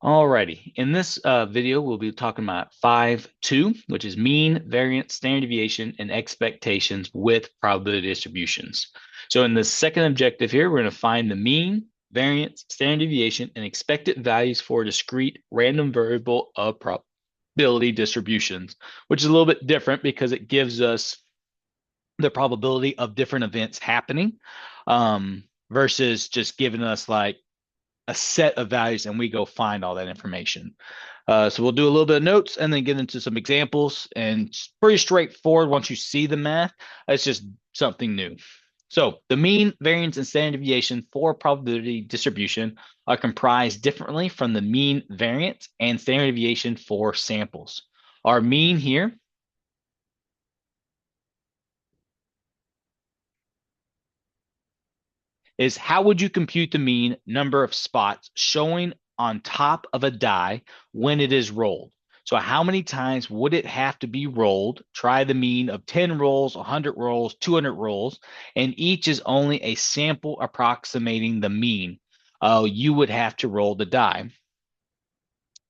Alrighty, in this video, we'll be talking about 5.2, which is mean, variance, standard deviation, and expectations with probability distributions. So in the second objective here, we're going to find the mean, variance, standard deviation, and expected values for discrete random variable of probability distributions, which is a little bit different because it gives us the probability of different events happening versus just giving us like a set of values and we go find all that information. So we'll do a little bit of notes and then get into some examples, and it's pretty straightforward once you see the math. It's just something new. So the mean, variance, and standard deviation for probability distribution are comprised differently from the mean, variance, and standard deviation for samples. Our mean here is how would you compute the mean number of spots showing on top of a die when it is rolled? So how many times would it have to be rolled? Try the mean of 10 rolls, 100 rolls, 200 rolls, and each is only a sample approximating the mean. You would have to roll the die.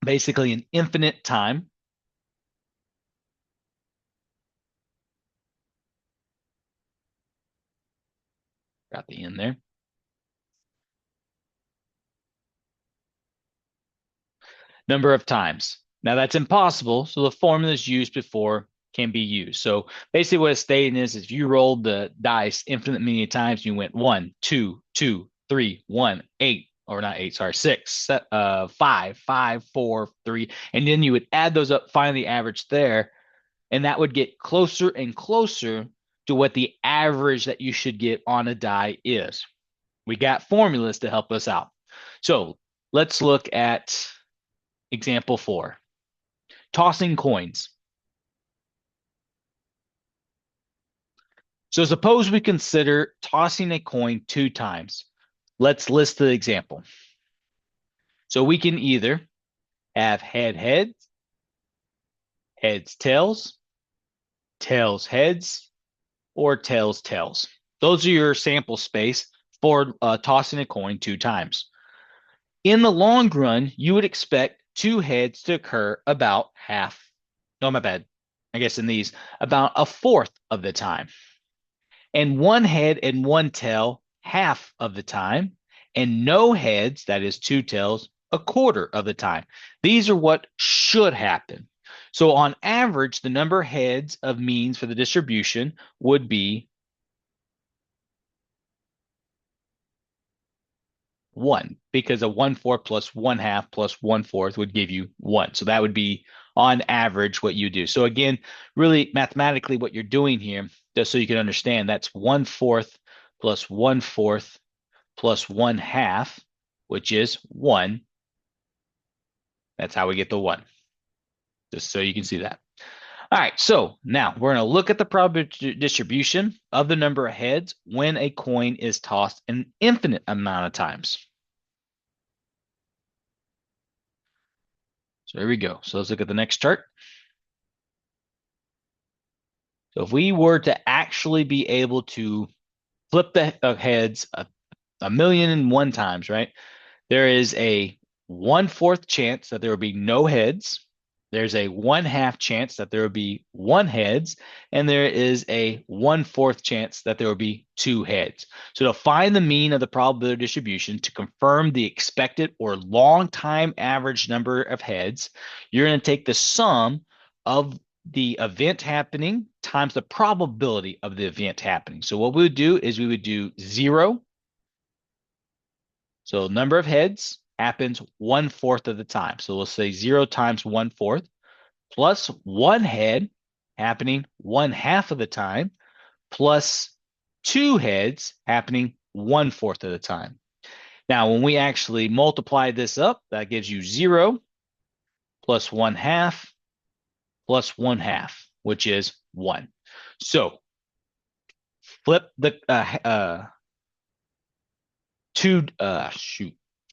Basically an infinite time. Got the end there. Number of times. Now that's impossible, so the formulas used before can be used. So basically what it's stating is if you rolled the dice infinite many times, you went 1, 2, 2, 3, 1, 8, or not 8, sorry, 6, 5, 5, 4, 3, and then you would add those up, find the average there, and that would get closer and closer to what the average that you should get on a die is. We got formulas to help us out. So let's look at example 4. Tossing coins. So suppose we consider tossing a coin 2 times. Let's list the example. So we can either have heads, heads tails, tails heads, or tails tails. Those are your sample space for tossing a coin 2 times. In the long run, you would expect 2 heads to occur about half. No, my bad. I guess in these, about a fourth of the time. And 1 head and 1 tail half of the time, and no heads, that is 2 tails, a quarter of the time. These are what should happen. So on average, the number of heads of means for the distribution would be 1, because a 1/4 plus 1/2 plus 1/4 would give you 1. So that would be on average what you do. So again, really mathematically what you're doing here, just so you can understand, that's 1/4 plus 1/4 plus 1/2, which is 1. That's how we get the 1, just so you can see that. All right, so now we're going to look at the probability distribution of the number of heads when a coin is tossed an infinite amount of times. So here we go. So let's look at the next chart. So if we were to actually be able to flip the heads a million and one times, right? There is a 1/4 chance that there will be no heads. There's a 1/2 chance that there will be 1 heads, and there is a 1/4 chance that there will be 2 heads. So to find the mean of the probability distribution to confirm the expected or long time average number of heads, you're going to take the sum of the event happening times the probability of the event happening. So what we would do is we would do 0. So number of heads happens 1/4 of the time. So we'll say 0 times 1/4 plus 1 head happening 1/2 of the time plus 2 heads happening 1/4 of the time. Now, when we actually multiply this up, that gives you 0 plus 1/2 plus 1/2, which is 1. So flip the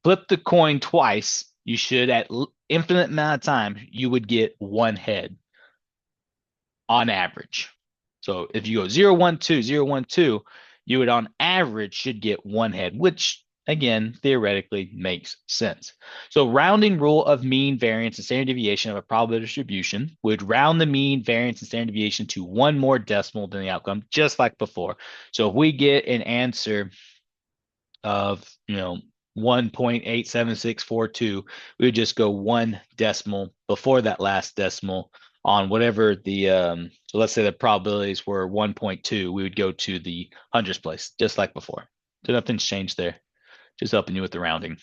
flip the coin twice. You should, at infinite amount of time, you would get 1 head on average. So if you go 0, 1, 2, 0, 1, 2, you would on average should get 1 head, which again, theoretically makes sense. So rounding rule of mean, variance, and standard deviation of a probability distribution would round the mean, variance, and standard deviation to one more decimal than the outcome, just like before. So if we get an answer of 1.87642, we would just go one decimal before that last decimal on whatever the so let's say the probabilities were 1.2, we would go to the hundredths place, just like before. So nothing's changed there, just helping you with the rounding.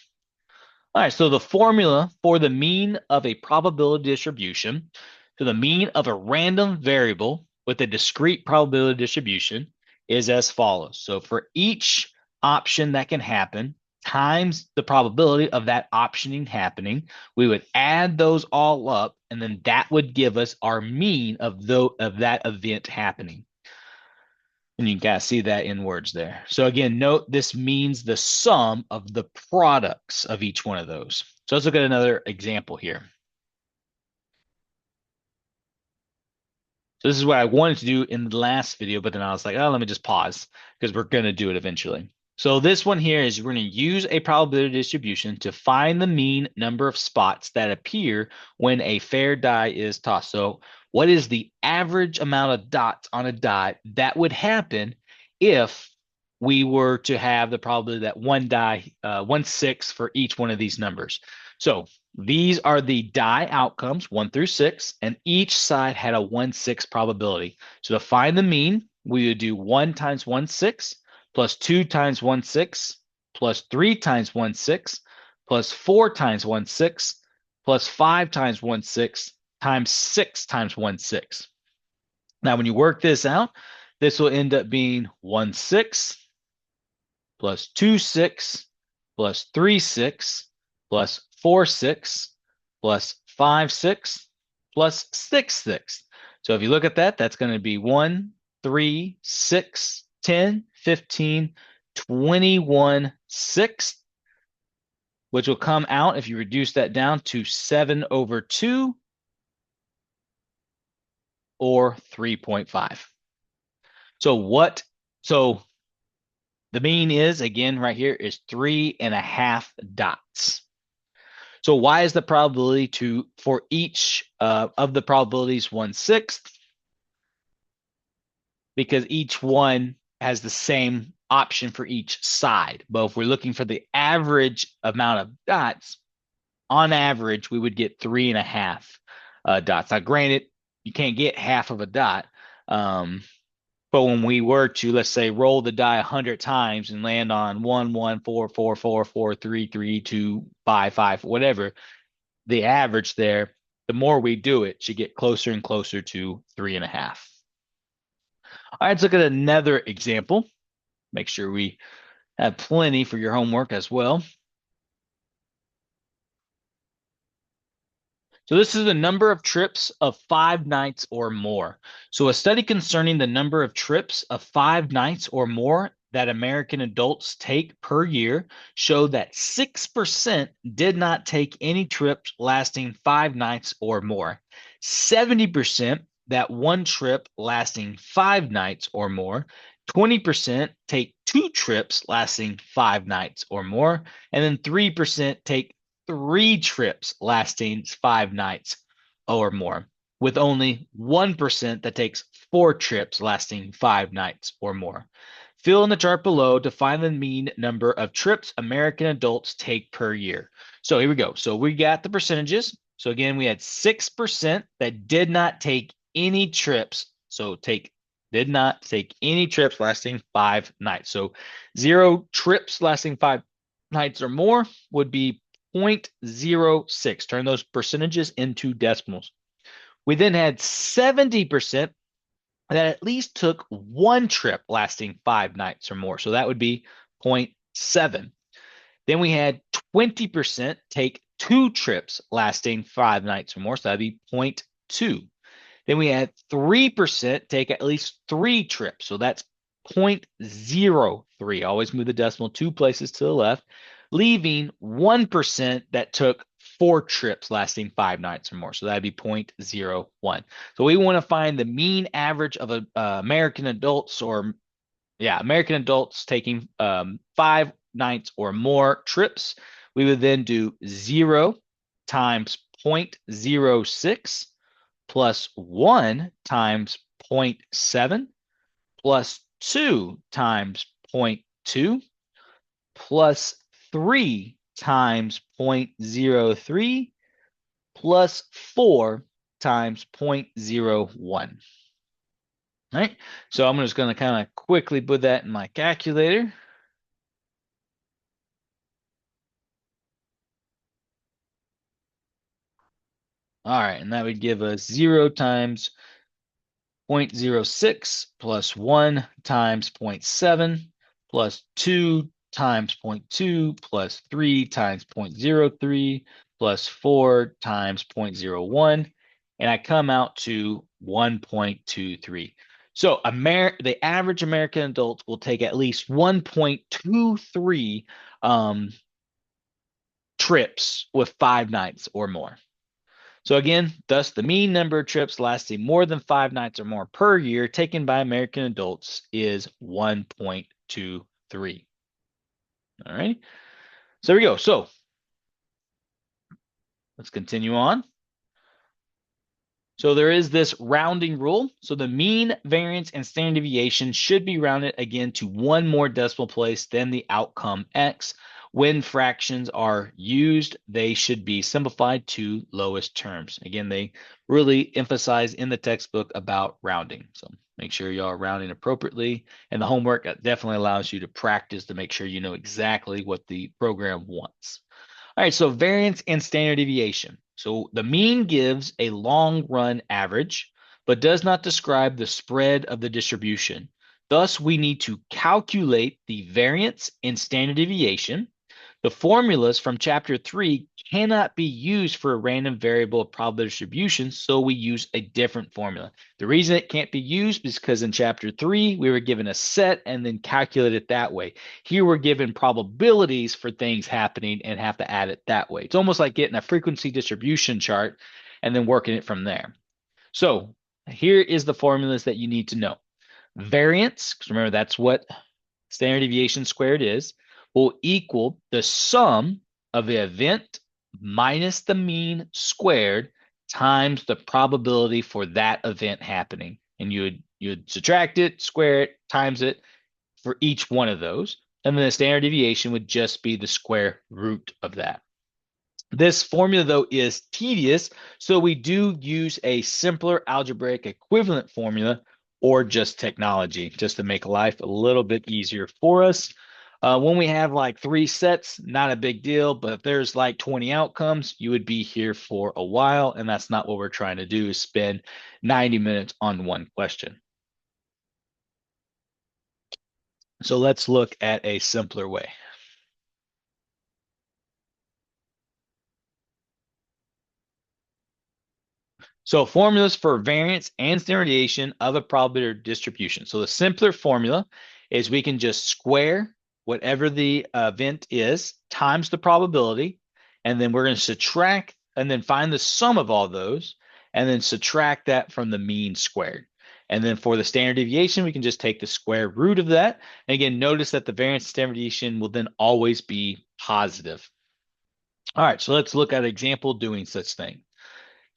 All right, so the formula for the mean of a probability distribution, so the mean of a random variable with a discrete probability distribution is as follows. So for each option that can happen times the probability of that optioning happening, we would add those all up, and then that would give us our mean of that event happening. And you can see that in words there. So again, note this means the sum of the products of each one of those. So let's look at another example here. So this is what I wanted to do in the last video, but then I was like, oh, let me just pause because we're going to do it eventually. So this one here is we're going to use a probability distribution to find the mean number of spots that appear when a fair die is tossed. So what is the average amount of dots on a die that would happen if we were to have the probability that one die, 1/6 for each one of these numbers? So these are the die outcomes, 1 through 6, and each side had a 1/6 probability. So to find the mean, we would do 1 times 1/6 plus 2 times 1/6 plus 3 times 1/6 plus 4 times 1/6 plus 5 times 1/6 times 6 times 1/6. Now, when you work this out, this will end up being 1/6 plus 2/6 plus 3/6 plus 4/6 plus 5/6 plus 6/6. So if you look at that, that's going to be 1, 3, 6, 10, 15, 21/6, which will come out if you reduce that down to 7/2 or 3.5. So the mean is, again, right here is 3.5 dots. So why is the probability for each of the probabilities 1/6? Because each one has the same option for each side. But if we're looking for the average amount of dots, on average, we would get 3.5 dots. Now, granted, you can't get half of a dot. But when we were to, let's say, roll the die 100 times and land on 1, 1, 4, 4, 4, 4, 3, 3, 2, 5, 5, whatever, the average there, the more we do it, should get closer and closer to 3.5. All right, let's look at another example. Make sure we have plenty for your homework as well. So this is the number of trips of 5 nights or more. So a study concerning the number of trips of 5 nights or more that American adults take per year showed that 6% did not take any trips lasting 5 nights or more. 70% that one trip lasting 5 nights or more. 20% take 2 trips lasting 5 nights or more. And then 3% take 3 trips lasting 5 nights or more, with only 1% that takes 4 trips lasting 5 nights or more. Fill in the chart below to find the mean number of trips American adults take per year. So here we go. So we got the percentages. So again, we had 6% that did not take any trips. So did not take any trips lasting 5 nights. So 0 trips lasting 5 nights or more would be 0.06. Turn those percentages into decimals. We then had 70% that at least took one trip lasting 5 nights or more. So that would be 0.7. Then we had 20% take 2 trips lasting 5 nights or more. So that'd be 0.2. Then we had 3% take at least 3 trips. So that's 0.03. Always move the decimal 2 places to the left, leaving 1% that took 4 trips lasting 5 nights or more. So that'd be 0.01. So we want to find the mean average of American adults, American adults taking 5 nights or more trips, we would then do 0 times 0.06 plus 1 times 0.7 plus 2 times 0.2 plus 3 times 0.03 plus 4 times 0.01. All right, so I'm just going to kind of quickly put that in my calculator. All right, and that would give us 0 times 0.06 plus 1 times 0.7 plus 2 times 0.2 plus 3 times 0.03 plus 4 times 0.01, and I come out to 1.23. So the average American adult will take at least 1.23 trips with 5 nights or more. So again, thus the mean number of trips lasting more than 5 nights or more per year taken by American adults is 1.23. All right. So there we go. So let's continue on. So there is this rounding rule. So the mean, variance, and standard deviation should be rounded again to one more decimal place than the outcome x. When fractions are used, they should be simplified to lowest terms. Again, they really emphasize in the textbook about rounding. So make sure you are rounding appropriately. And the homework definitely allows you to practice to make sure you know exactly what the program wants. All right, so variance and standard deviation. So the mean gives a long run average, but does not describe the spread of the distribution. Thus, we need to calculate the variance and standard deviation. The formulas from chapter 3 cannot be used for a random variable probability distribution, so we use a different formula. The reason it can't be used is because in chapter 3, we were given a set and then calculate it that way. Here we're given probabilities for things happening and have to add it that way. It's almost like getting a frequency distribution chart and then working it from there. So here is the formulas that you need to know. Variance, because remember that's what standard deviation squared is, will equal the sum of the event minus the mean squared times the probability for that event happening. And you'd subtract it, square it, times it for each one of those. And then the standard deviation would just be the square root of that. This formula, though, is tedious, so we do use a simpler algebraic equivalent formula or just technology, just to make life a little bit easier for us. When we have like 3 sets, not a big deal, but if there's like 20 outcomes, you would be here for a while, and that's not what we're trying to do, is spend 90 minutes on one question. So let's look at a simpler way. So formulas for variance and standard deviation of a probability distribution. So the simpler formula is we can just square whatever the event is times the probability, and then we're going to subtract and then find the sum of all those, and then subtract that from the mean squared. And then for the standard deviation, we can just take the square root of that. And again, notice that the variance and standard deviation will then always be positive. All right, so let's look at an example doing such thing.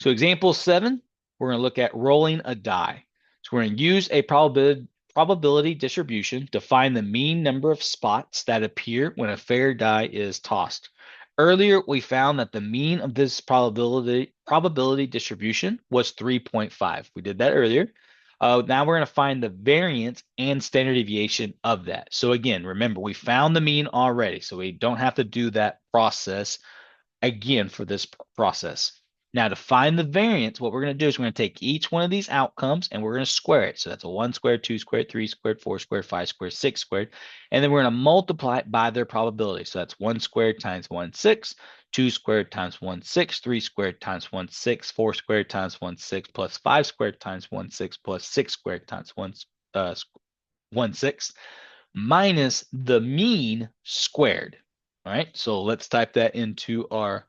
So example 7, we're going to look at rolling a die. So we're going to use a probability distribution to find the mean number of spots that appear when a fair die is tossed. Earlier, we found that the mean of this probability distribution was 3.5. We did that earlier. Now we're going to find the variance and standard deviation of that. So again, remember, we found the mean already, so we don't have to do that process again for this process. Now to find the variance, what we're going to do is we're going to take each one of these outcomes and we're going to square it. So that's a 1 squared, 2 squared, 3 squared, 4 squared, 5 squared, 6 squared. And then we're going to multiply it by their probability. So that's 1 squared times 1, 6, 2 squared times 1, 6, 3 squared times 1, 6, 4 squared times 1, 6, plus 5 squared times 1, 6, plus 6 squared times 1, 6, minus the mean squared. All right, so let's type that into our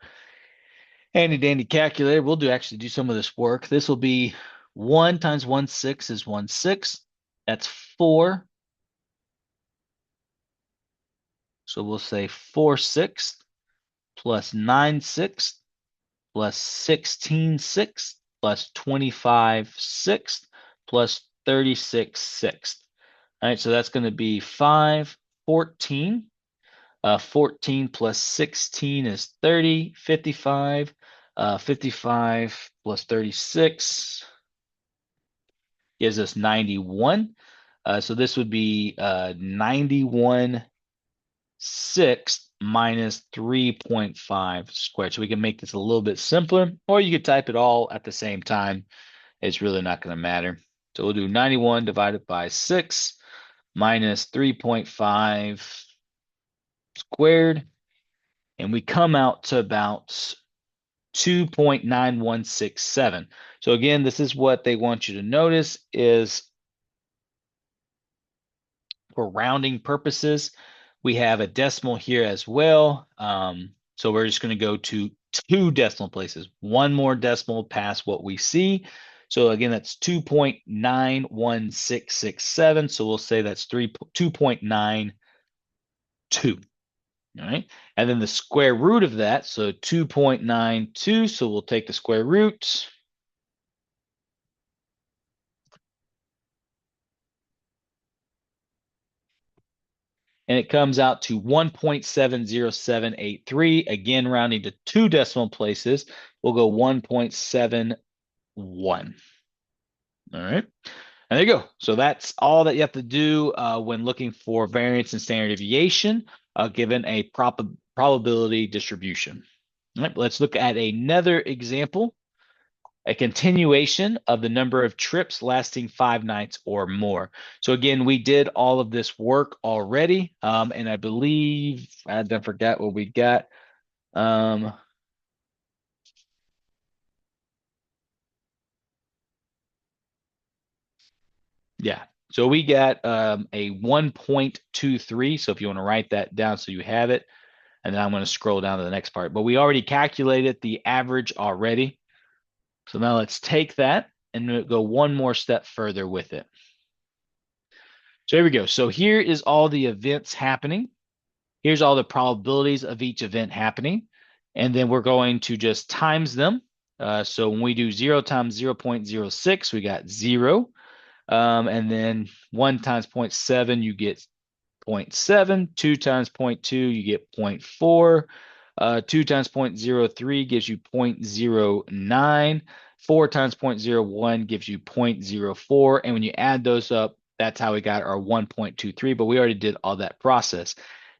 handy dandy calculator. We'll actually do some of this work. This will be 1 times 1, 6 is 1, 6. That's 4 So we'll say 4/6 plus 9/6 plus 16/6 plus 25/6 plus 36/6. All right, so that's going to be 5/14. 14 plus 16 is 30, 55. 55 plus 36 gives us 91. So this would be 91/6 minus 3.5 squared. So we can make this a little bit simpler, or you could type it all at the same time. It's really not going to matter. So we'll do 91 divided by 6 minus 3.5 squared, and we come out to about 2.9167. So again, this is what they want you to notice is for rounding purposes, we have a decimal here as well. So we're just going to go to 2 decimal places, one more decimal past what we see. So again, that's 2.91667. So we'll say that's 2.92. All right. And then the square root of that, so 2.92. So we'll take the square root. And it comes out to 1.70783. Again, rounding to 2 decimal places, we'll go 1.71. All right. And there you go. So that's all that you have to do when looking for variance and standard deviation given a probability distribution. All right, let's look at another example. A continuation of the number of trips lasting 5 nights or more. So again, we did all of this work already, and I believe I forgot what we got. Yeah, so we got a 1.23. So if you want to write that down so you have it, and then I'm going to scroll down to the next part. But we already calculated the average already. So now let's take that and go one more step further with it. So here we go. So here is all the events happening. Here's all the probabilities of each event happening. And then we're going to just times them. So when we do 0 times 0.06, we got 0. And then 1 times 0.7, you get 0.7. 2 times 0.2, you get 0.4. 2 times 0.03 gives you 0.09. 4 times 0.01 gives you 0.04. And when you add those up, that's how we got our 1.23. But we already did all that process.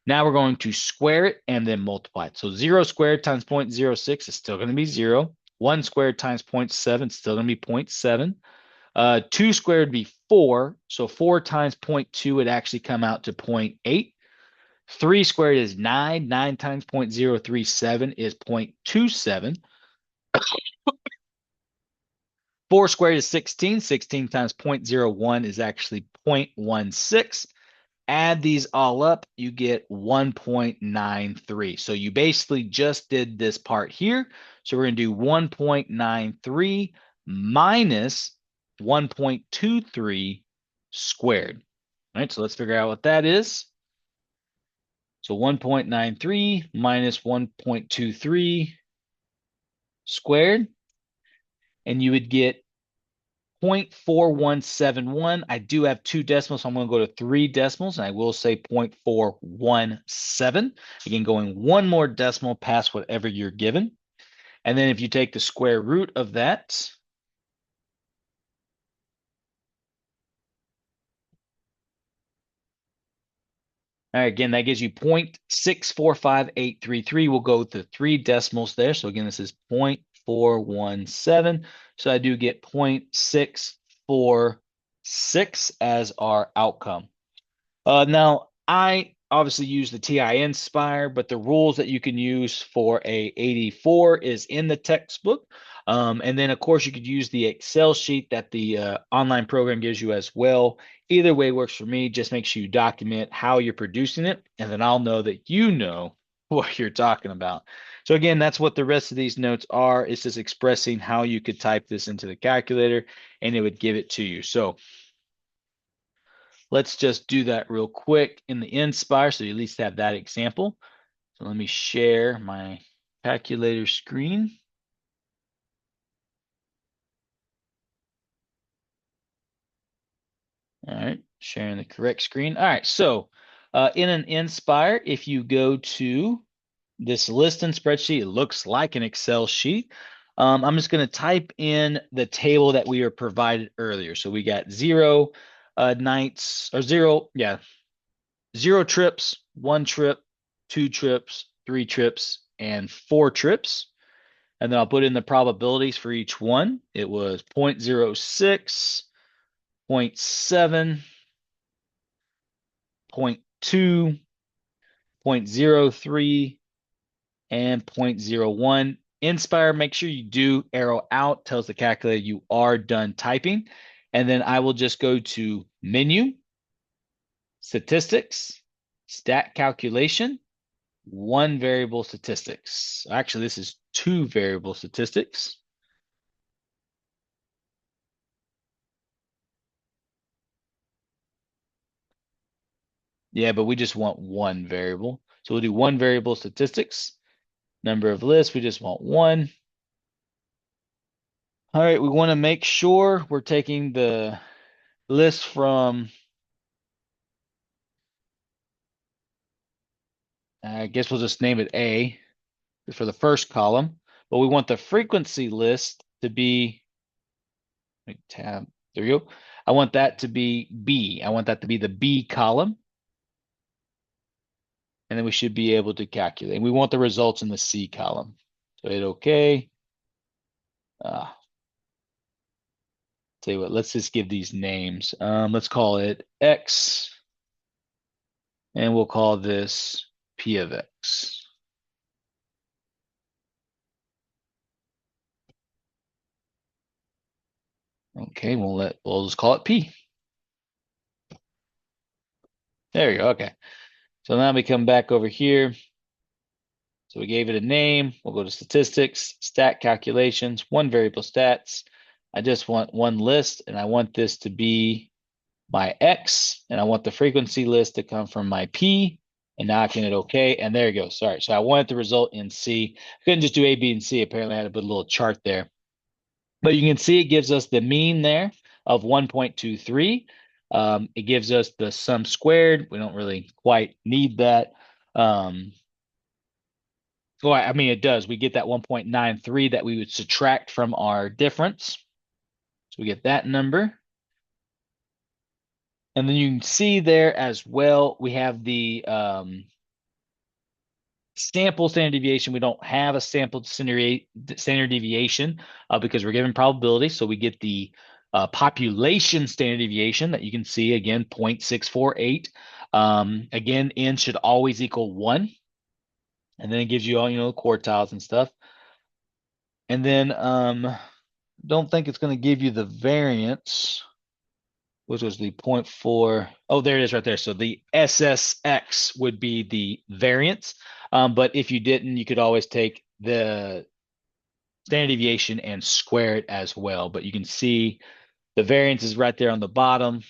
Now we're going to square it and then multiply it. So 0 squared times 0.06 is still going to be 0. 1 squared times 0.7 is still going to be 0.7. 2 squared would be 4. So 4 times 0.2 would actually come out to 0.8. 3 squared is 9. 9 times 0.037 is 0.27. 4 squared is 16. 16 times 0.01 is actually 0.16. Add these all up, you get 1.93. So you basically just did this part here. So we're going to do 1.93 minus 1.23 squared. All right, so let's figure out what that is. So 1.93 minus 1.23 squared, and you would get 0.4171. I do have 2 decimals, so I'm going to go to 3 decimals, and I will say 0.417. Again, going one more decimal past whatever you're given. And then if you take the square root of that, all right, again, that gives you 0.645833. We'll go to 3 decimals there. So again, this is 0.417. So I do get 0.646 as our outcome. Now, I obviously use the TI Inspire, but the rules that you can use for a 84 is in the textbook. And then, of course, you could use the Excel sheet that the online program gives you as well. Either way works for me. Just make sure you document how you're producing it, and then I'll know that you know what you're talking about. So again, that's what the rest of these notes are. It's just expressing how you could type this into the calculator, and it would give it to you. So let's just do that real quick in the Inspire so you at least have that example. So let me share my calculator screen. All right, sharing the correct screen. All right, so in an Inspire, if you go to this list and spreadsheet, it looks like an Excel sheet. I'm just going to type in the table that we were provided earlier. So we got 0 nights or zero trips, 1 trip, 2 trips, 3 trips, and 4 trips. And then I'll put in the probabilities for each one. It was 0.06, 0.7, 0.2, 0.03, and 0.01. Inspire, make sure you do arrow out, tells the calculator you are done typing. And then I will just go to menu, statistics, stat calculation, one variable statistics. Actually, this is 2 variable statistics. Yeah, but we just want one variable. So we'll do one variable statistics. Number of lists, we just want one. All right, we want to make sure we're taking the list from, I guess we'll just name it A for the first column, but we want the frequency list to be, tab, there we go. I want that to be B. I want that to be the B column. And then we should be able to calculate. We want the results in the C column. So hit OK. Tell you what, let's just give these names. Let's call it X, and we'll call this P of X. Okay, we'll just call it P. There you go. Okay. So now we come back over here. So we gave it a name. We'll go to statistics, stat calculations, one variable stats. I just want one list, and I want this to be my X, and I want the frequency list to come from my P, and now I can hit OK, and there you go. Sorry. So I wanted the result in C. I couldn't just do A, B, and C. Apparently, I had to put a little chart there. But you can see it gives us the mean there of 1.23. It gives us the sum squared. We don't really quite need that. Well, I mean, it does. We get that 1.93 that we would subtract from our difference. So we get that number. And then you can see there as well, we have the sample standard deviation. We don't have a sample standard deviation because we're given probability. So we get the population standard deviation that you can see again, 0.648. Again, n should always equal 1. And then it gives you all, quartiles and stuff. And then don't think it's going to give you the variance, which was the 0.4. Oh, there it is right there. So the SSX would be the variance. But if you didn't, you could always take the standard deviation and square it as well. But you can see the variance is right there on the bottom.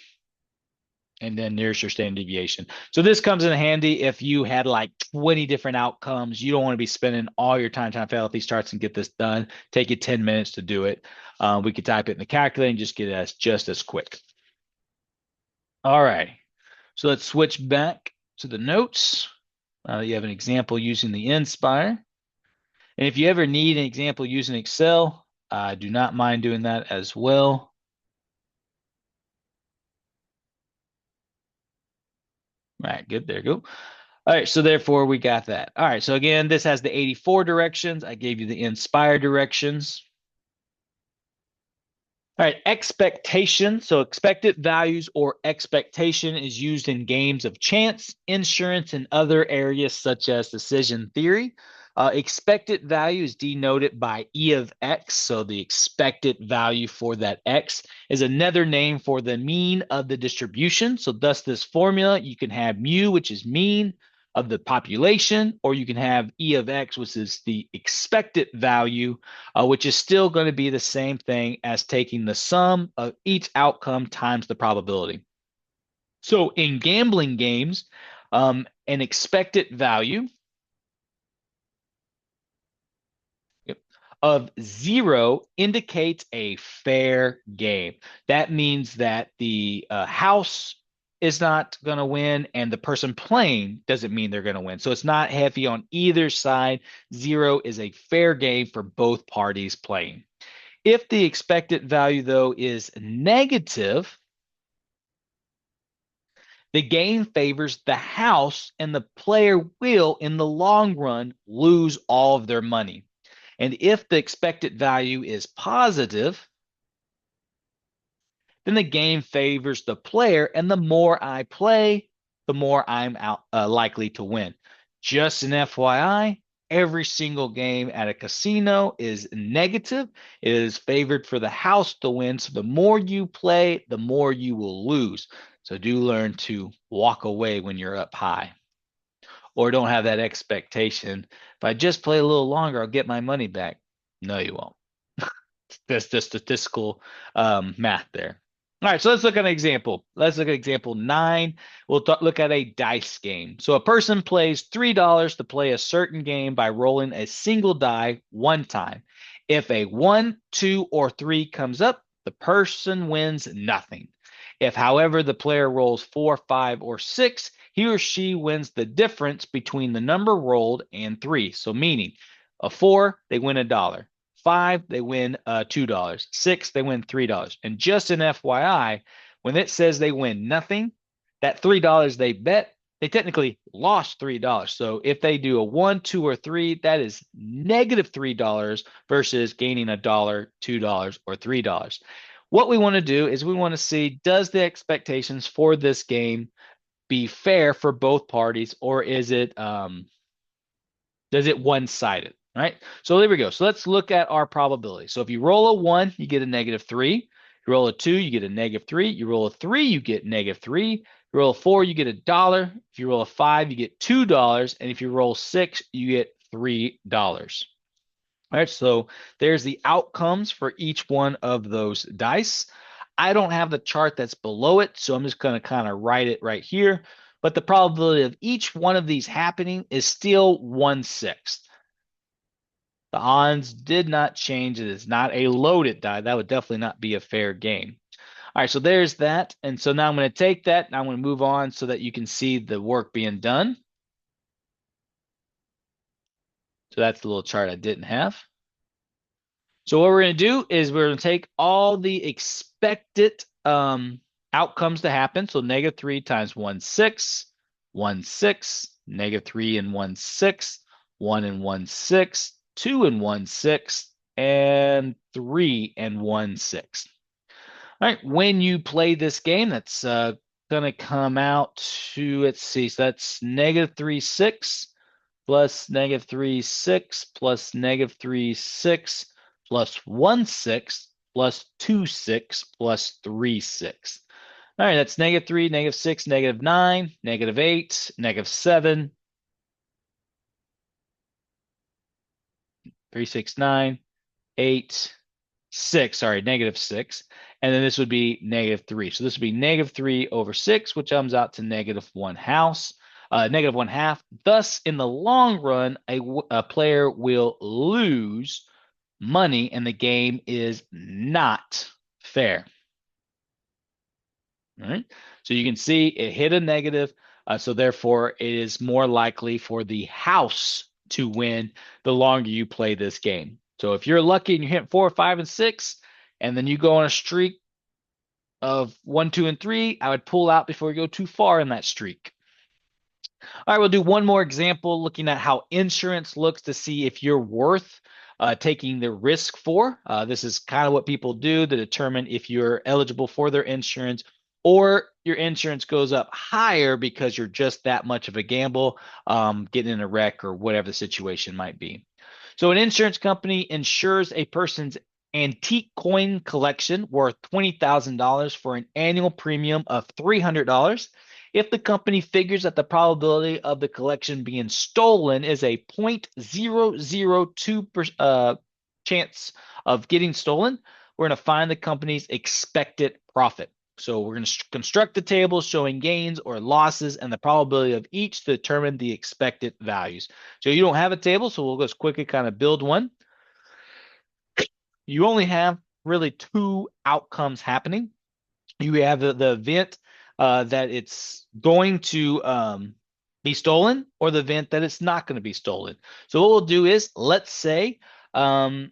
And then there's your standard deviation. So this comes in handy if you had like 20 different outcomes. You don't want to be spending all your time trying to fill out these charts and get this done. Take you 10 minutes to do it. We could type it in the calculator and just get it just as quick. All right. So let's switch back to the notes. You have an example using the Inspire. And if you ever need an example using Excel, I do not mind doing that as well. All right, good. There you go. All right, so therefore we got that. All right, so again, this has the 84 directions. I gave you the Inspire directions. All right, expectation. So expected values or expectation is used in games of chance, insurance, and other areas such as decision theory. Expected value is denoted by E of X. So the expected value for that X is another name for the mean of the distribution. So thus this formula, you can have mu, which is mean of the population, or you can have E of X, which is the expected value, which is still going to be the same thing as taking the sum of each outcome times the probability. So in gambling games, an expected value of 0 indicates a fair game. That means that the house is not going to win, and the person playing doesn't mean they're going to win. So it's not heavy on either side. 0 is a fair game for both parties playing. If the expected value, though, is negative, the game favors the house, and the player will, in the long run, lose all of their money. And if the expected value is positive, then the game favors the player, and the more I play, the more I'm likely to win. Just an FYI, every single game at a casino is negative. It is favored for the house to win. So the more you play, the more you will lose. So do learn to walk away when you're up high, or don't have that expectation. If I just play a little longer, I'll get my money back. No, you won't. That's the statistical math there. All right, so let's look at an example. Let's look at example 9. We'll look at a dice game. So a person plays $3 to play a certain game by rolling a single die one time. If a 1, 2, or 3 comes up, the person wins nothing. If, however, the player rolls 4, 5, or 6, he or she wins the difference between the number rolled and 3. So meaning a 4, they win $1. 5, they win $2. 6, they win $3. And just an FYI, when it says they win nothing, that $3 they bet, they technically lost $3. So if they do a 1, 2, or 3, that is negative $3 versus gaining $1, $2, or $3. What we want to do is we want to see, does the expectations for this game be fair for both parties, or is it does it one-sided? Right. So there we go. So let's look at our probability. So if you roll a 1, you get a -3. You roll a 2, you get a -3. You roll a 3, you get -3. You roll a 4, you get $1. If you roll a 5, you get $2. And if you roll 6, you get $3. All right, so there's the outcomes for each one of those dice. I don't have the chart that's below it, so I'm just going to kind of write it right here. But the probability of each one of these happening is still 1/6. The odds did not change. It is not a loaded die. That would definitely not be a fair game. All right, so there's that. And so now I'm going to take that and I'm going to move on so that you can see the work being done. So that's the little chart I didn't have. So what we're going to do is we're going to take all the expected outcomes to happen. So -3 times 1/6, 1/6, -3 and 1/6, 1 and 1/6, 2 and 1/6, and 3 and 1/6. All right, when you play this game, that's going to come out to, let's see, so that's -3, 6 plus -3, 6 plus -3, 6 plus 1/6 plus 2/6 plus 3/6. All right, that's -3, -6, -9, -8, -7, 3, 6, 9, 8, 6, sorry, -6. And then this would be -3. So this would be -3 over 6, which comes out to -1 house. -1 half. Thus, in the long run, a player will lose money, and the game is not fair. All right. So you can see it hit a negative. So therefore, it is more likely for the house to win the longer you play this game. So if you're lucky and you hit 4, 5, and 6, and then you go on a streak of 1, 2, and 3, I would pull out before you go too far in that streak. All right, we'll do one more example looking at how insurance looks to see if you're worth taking the risk for. This is kind of what people do to determine if you're eligible for their insurance, or your insurance goes up higher because you're just that much of a gamble, getting in a wreck or whatever the situation might be. So an insurance company insures a person's antique coin collection worth $20,000 for an annual premium of $300. If the company figures that the probability of the collection being stolen is a 0.002% chance of getting stolen, we're going to find the company's expected profit. So we're going to construct the table showing gains or losses and the probability of each to determine the expected values. So you don't have a table, so we'll just quickly kind of build one. You only have really two outcomes happening. You have the event that it's going to be stolen, or the event that it's not going to be stolen. So what we'll do is, let's say um,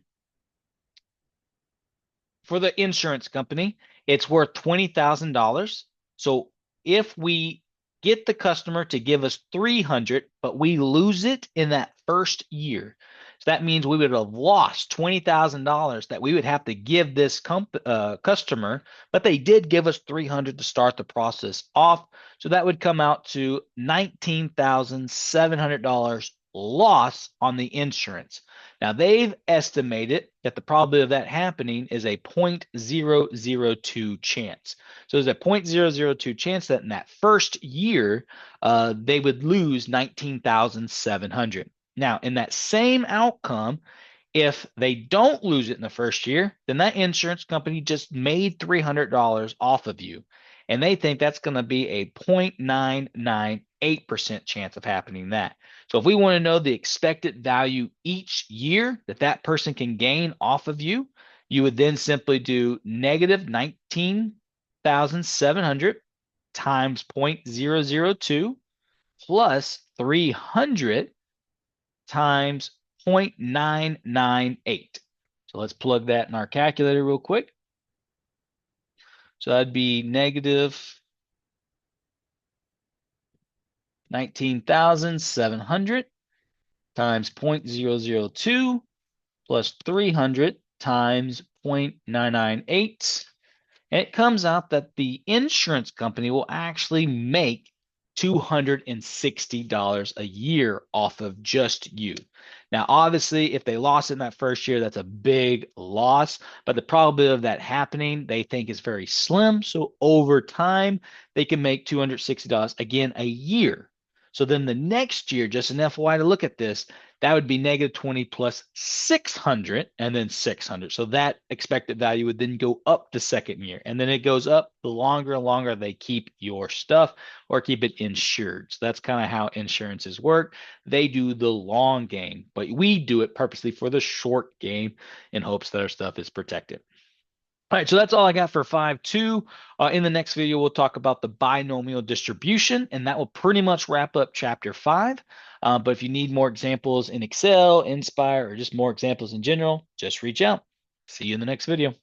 for the insurance company, it's worth $20,000. So if we get the customer to give us 300, but we lose it in that first year, so that means we would have lost $20,000 that we would have to give this customer, but they did give us 300 to start the process off. So that would come out to $19,700 loss on the insurance. Now they've estimated that the probability of that happening is a 0.002 chance. So there's a 0.002 chance that in that first year, they would lose 19,700. Now, in that same outcome, if they don't lose it in the first year, then that insurance company just made $300 off of you. And they think that's going to be a 0.998% chance of happening that. So if we want to know the expected value each year that that person can gain off of you, you would then simply do negative 19,700 times 0.002 plus 300 times 0.998. So let's plug that in our calculator real quick. So that'd be negative 19,700 times 0.002 plus 300 times 0.998. And it comes out that the insurance company will actually make $260 a year off of just you. Now, obviously, if they lost in that first year, that's a big loss, but the probability of that happening, they think is very slim. So over time, they can make $260 again a year. So then the next year, just an FYI to look at this, that would be negative 20 plus 600 and then 600. So that expected value would then go up the second year. And then it goes up the longer and longer they keep your stuff or keep it insured. So that's kind of how insurances work. They do the long game, but we do it purposely for the short game in hopes that our stuff is protected. All right, so that's all I got for 5.2. In the next video, we'll talk about the binomial distribution, and that will pretty much wrap up chapter 5. But if you need more examples in Excel, Inspire, or just more examples in general, just reach out. See you in the next video.